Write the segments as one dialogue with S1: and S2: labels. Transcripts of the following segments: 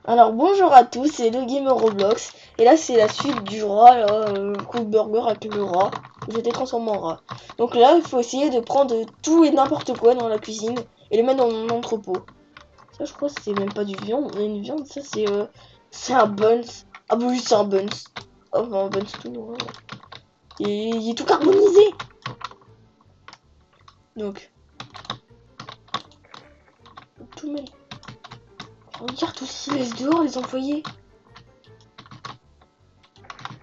S1: Alors bonjour à tous, c'est le Gamer Roblox. Et là c'est la suite du rat, là, coup de burger avec le rat. J'étais transformé en rat. Donc là il faut essayer de prendre tout et n'importe quoi dans la cuisine et le mettre dans mon entrepôt. Ça je crois que c'est même pas du viande, une viande, ça c'est un buns. Ah bah oui c'est un buns. Oh bah, un buns tout noir. Et il est tout carbonisé. Donc tout mettre. Regarde tout ce qu'ils laissent dehors les employés.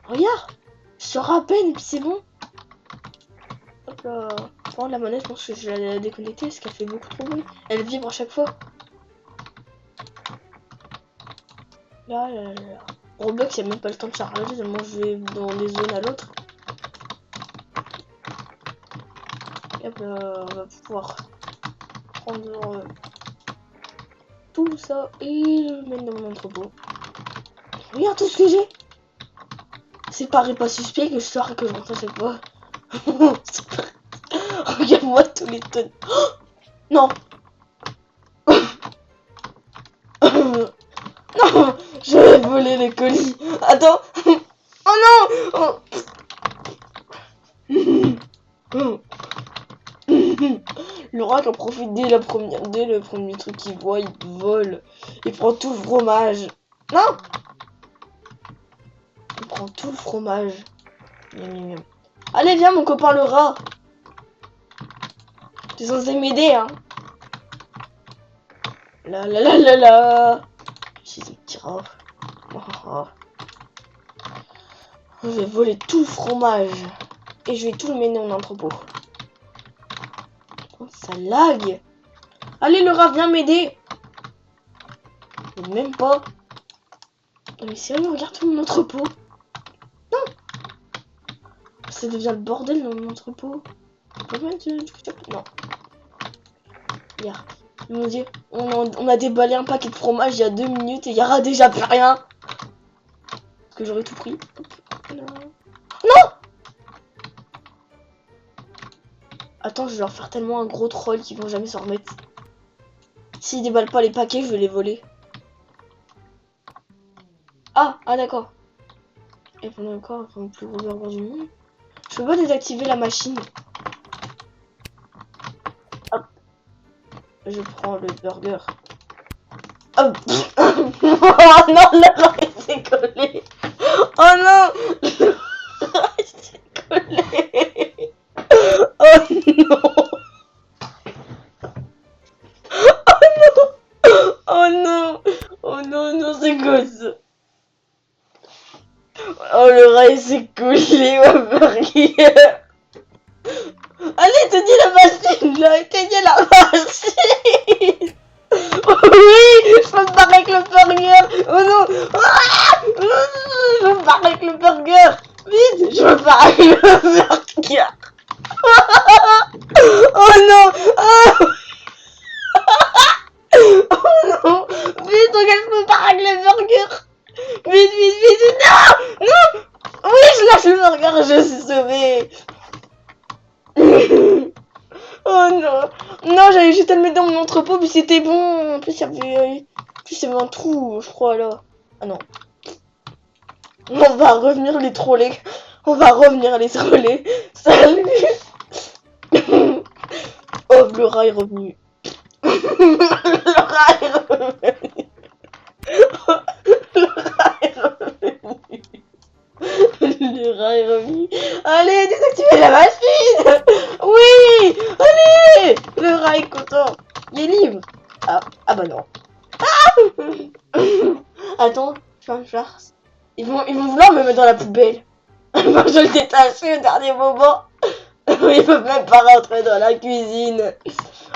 S1: Regarde, je sors à peine et puis c'est bon. Hop là. Prendre la manette, je pense que je vais la déconnecter parce qu'elle fait beaucoup trop bruit. Elle vibre à chaque fois. Là, là, là. Roblox, il n'y a même pas le temps de charger, tellement je vais dans des zones à l'autre. Hop là, on va pouvoir prendre tout ça et le mettre dans mon entrepôt. Regarde tout ce que j'ai. C'est pas suspect que je sors et que je rentre à chaque fois. Regarde-moi tous les tonnes. Oh non. Non, je vais voler les colis. Attends. Oh non. Oh. Le rat en profite dès le premier truc qu'il voit, il vole. Il prend tout le fromage. Non. Il prend tout le fromage. Miam, miam, miam. Allez, viens, mon copain le rat. T'es censé m'aider, hein. La la la la la. Je suis un petit rat. Oh. Je vais voler tout le fromage. Et je vais tout le mener en entrepôt. Oh, ça lag. Allez, le rat, viens m'aider. Même pas. Non, mais sérieux, regarde tout mon entrepôt. Non. Ça devient le bordel dans mon entrepôt. Non. Regarde. Mon dieu. On a déballé un paquet de fromage il y a 2 minutes et il y aura déjà plus rien. Parce que j'aurais tout pris. Non. Attends, je vais leur faire tellement un gros troll qu'ils vont jamais s'en remettre. S'ils déballent pas les paquets, je vais les voler. Ah d'accord. Et pendant encore, le plus gros burger du monde. Je peux pas désactiver la machine. Hop. Je prends le burger. Hop. Oh non, le rat s'est collé. Oh non. Le rat s'est collé. Oh non. Oh non. Oh non, non, c'est gosse. Oh, le rat s'est collé, ma burger. Allez, éteignez la machine, là, éteignez la machine. Oui, je peux me barrer avec le burger. Oh non. Ah, je me barre avec le burger. Vite, je me barre avec le burger. Oh non. Ah. Oh non. Vite, regarde, je me barre avec le burger. Vite, vite, vite. Non. Non. Oui, je lâche le burger, je suis sauvée. Oh non. Non, j'allais juste à le mettre dans mon entrepôt, puis c'était bon. En plus, il y avait un trou, je crois, là. Ah non. On va revenir les troller. On va revenir les troller. Salut. Oh, le rat est revenu. Le rat est revenu. Le rat est revenu. Le rat est revenu. Allez, désactivez la machine. Oui. Allez. Le rat est content. Il est libre. Ah bah non. Ah. Attends, je fais une farce. Ils vont vouloir me mettre dans la poubelle. Moi, je le détacher au dernier moment. Ils peuvent même pas rentrer dans la cuisine.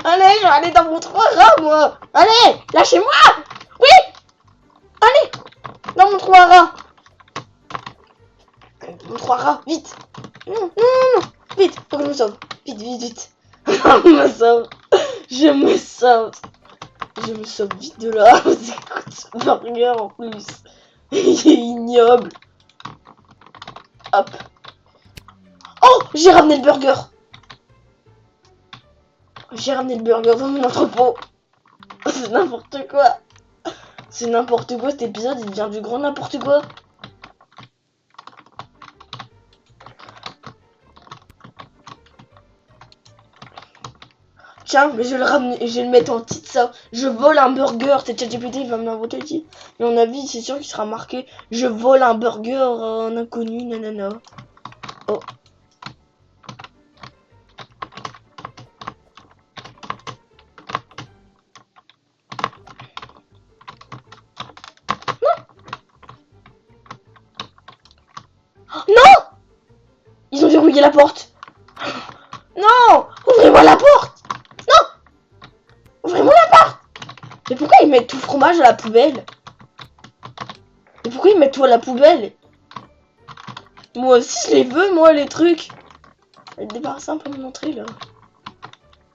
S1: Allez, je vais aller dans mon trou à rat, moi. Allez, lâchez-moi. Oui. Allez, dans mon trou à rat. Mon trou à rat, vite. Non, non, non, non. Vite, faut que je me sauve. Vite, vite, vite. Je me sauve. Je me sauve. Je me sauve vite de là. C'est quoi ce burger en plus? Il est ignoble. Hop. Oh, j'ai ramené le burger. J'ai ramené le burger dans mon entrepôt. C'est n'importe quoi. C'est n'importe quoi cet épisode, il devient du grand n'importe quoi. Tiens, mais je vais le ramener, je vais le mettre en titre ça. Je vole un burger. C'est ChatGPT, il va me l'inventer le titre. Mais à mon avis, c'est sûr qu'il sera marqué. Je vole un burger en inconnu, nanana. Oh. Non! Ils ont verrouillé la porte. Non! Ouvrez-moi la porte! Non! Ouvrez-moi la porte! Mais pourquoi ils mettent tout le fromage à la poubelle? Mais pourquoi ils mettent tout à la poubelle? Moi aussi je les veux, moi, les trucs. Elle débarrasse un peu mon entrée, là.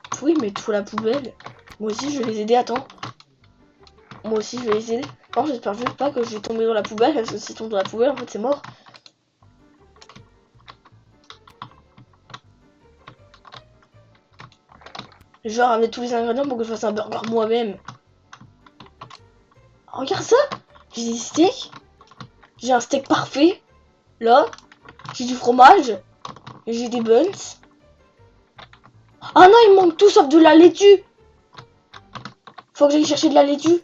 S1: Pourquoi ils mettent tout à la poubelle? Moi aussi je vais les aider, attends. Moi aussi je vais les aider. Non, j'espère juste pas que je vais tomber dans la poubelle, parce que si je tombe dans la poubelle, en fait, c'est mort. Je vais ramener tous les ingrédients pour que je fasse un burger moi-même. Regarde ça! J'ai des steaks. J'ai un steak parfait. Là. J'ai du fromage. J'ai des buns. Ah non, il manque tout sauf de la laitue. Faut que j'aille chercher de la laitue.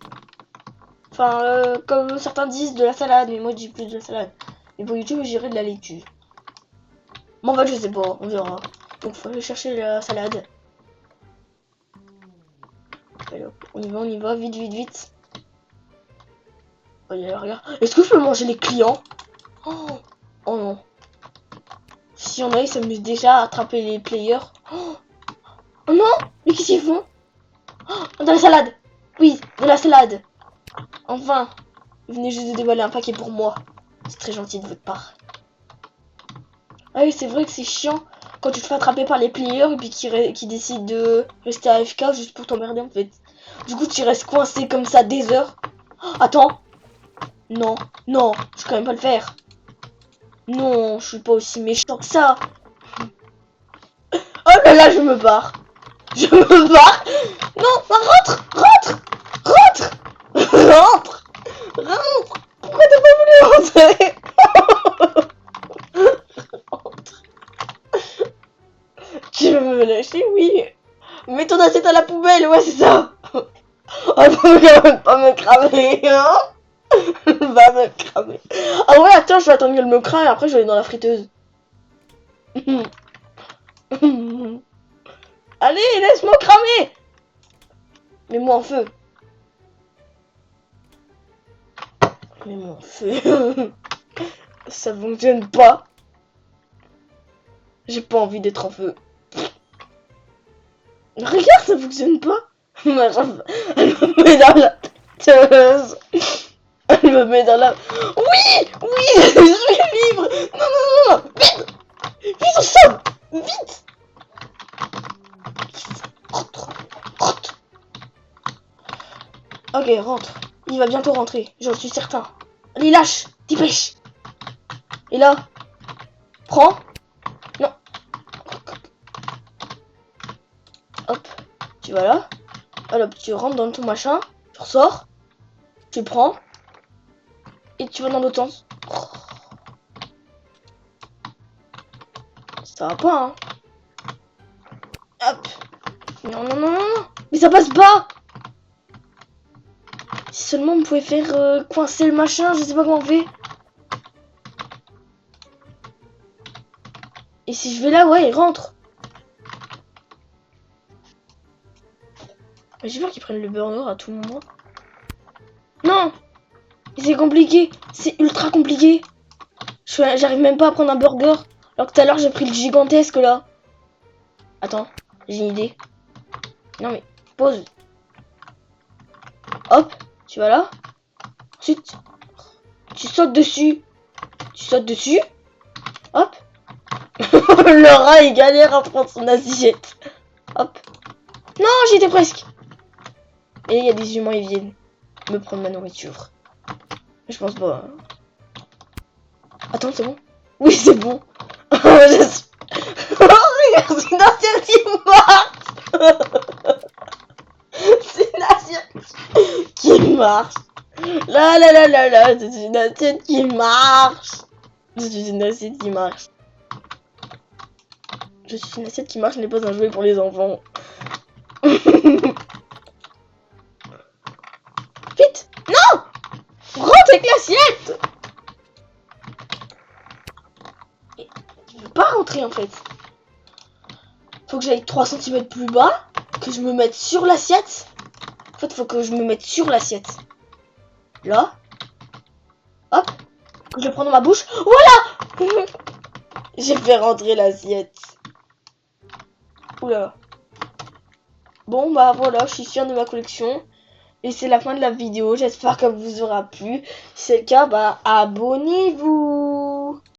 S1: Enfin, comme certains disent, de la salade. Mais moi, je dis plus de la salade. Mais pour YouTube, j'irai de la laitue. Mais en fait, je sais pas. On verra. Donc, faut aller chercher la salade. Alors, on y va. Vite, vite, vite. Regarde. Est-ce que je peux manger les clients? Oh non. Si on a, ils s'amusent déjà à attraper les players. Oh non! Mais qu'est-ce qu'ils font? Oh, de la salade! Oui, de la salade! Enfin! Vous venez juste de dévoiler un paquet pour moi. C'est très gentil de votre part. Ah oui, c'est vrai que c'est chiant quand tu te fais attraper par les players et puis qui décident de rester AFK juste pour t'emmerder en fait. Du coup, tu restes coincé comme ça des heures. Oh, attends! Non, non, je vais quand même pas le faire. Non, je suis pas aussi méchant que ça. Oh là là, je me barre. Je me barre. Non, rentre, rentre, rentre, rentre, rentre. Pourquoi t'as pas voulu rentrer? Rentre. Tu veux me lâcher? Oui. Mets ton assiette à la poubelle, ouais, c'est ça. Oh, faut quand même pas me cramer, hein. Va me cramer. Ah ouais, attends, je vais attendre qu'elle me crame et après je vais aller dans la friteuse. Allez, laisse-moi cramer. Mets-moi en feu. Mets-moi en feu. Ça fonctionne pas. J'ai pas envie d'être en feu. Regarde, ça fonctionne pas. Elle me met dans la friteuse. Elle me met dans la... Oui, oui, je suis libre. Non, non, non, non. Vite. Vite, on sort. Vite. Rentre, rentre. Ok, rentre. Il va bientôt rentrer, j'en suis certain. Allez, lâche, dépêche. Et là, prends. Non. Hop, tu vas là. Hop, tu rentres dans ton machin. Tu ressors. Tu prends. Et tu vas dans l'autre sens. Ça va pas, hein. Hop. Non, non, non, non, non. Mais ça passe pas. Si seulement on pouvait faire coincer le machin, je sais pas comment on fait. Et si je vais là, ouais, il rentre. J'ai peur qu'ils prennent le burger à tout moment. Non. C'est compliqué. C'est ultra compliqué. J'arrive même pas à prendre un burger. Alors que tout à l'heure, j'ai pris le gigantesque, là. Attends, j'ai une idée. Non, mais pause. Hop, tu vas là. Ensuite, tu sautes dessus. Tu sautes dessus. Hop. Le rat, il galère à prendre son assiette. Hop. Non, j'y étais presque. Et il y a des humains, ils viennent me prendre ma nourriture. Je pense pas. Attends, c'est bon? Oui, c'est bon. Oh, regarde, c'est une assiette qui marche. C'est une assiette qui marche. Là, là, là, là, là, c'est une assiette qui marche. Je suis une assiette qui marche. Je suis une assiette qui marche, n'est pas un jouet pour les enfants. Vite! Non! Rentre avec l'assiette! Je veux pas rentrer en fait. Faut que j'aille 3 cm plus bas, que je me mette sur l'assiette. En fait, faut que je me mette sur l'assiette. Là. Hop. Que je le prends dans ma bouche. Voilà! J'ai fait rentrer l'assiette. Oula. Bon, bah voilà, je suis fière de ma collection. Et c'est la fin de la vidéo. J'espère qu'elle vous aura plu. Si c'est le cas, bah abonnez-vous.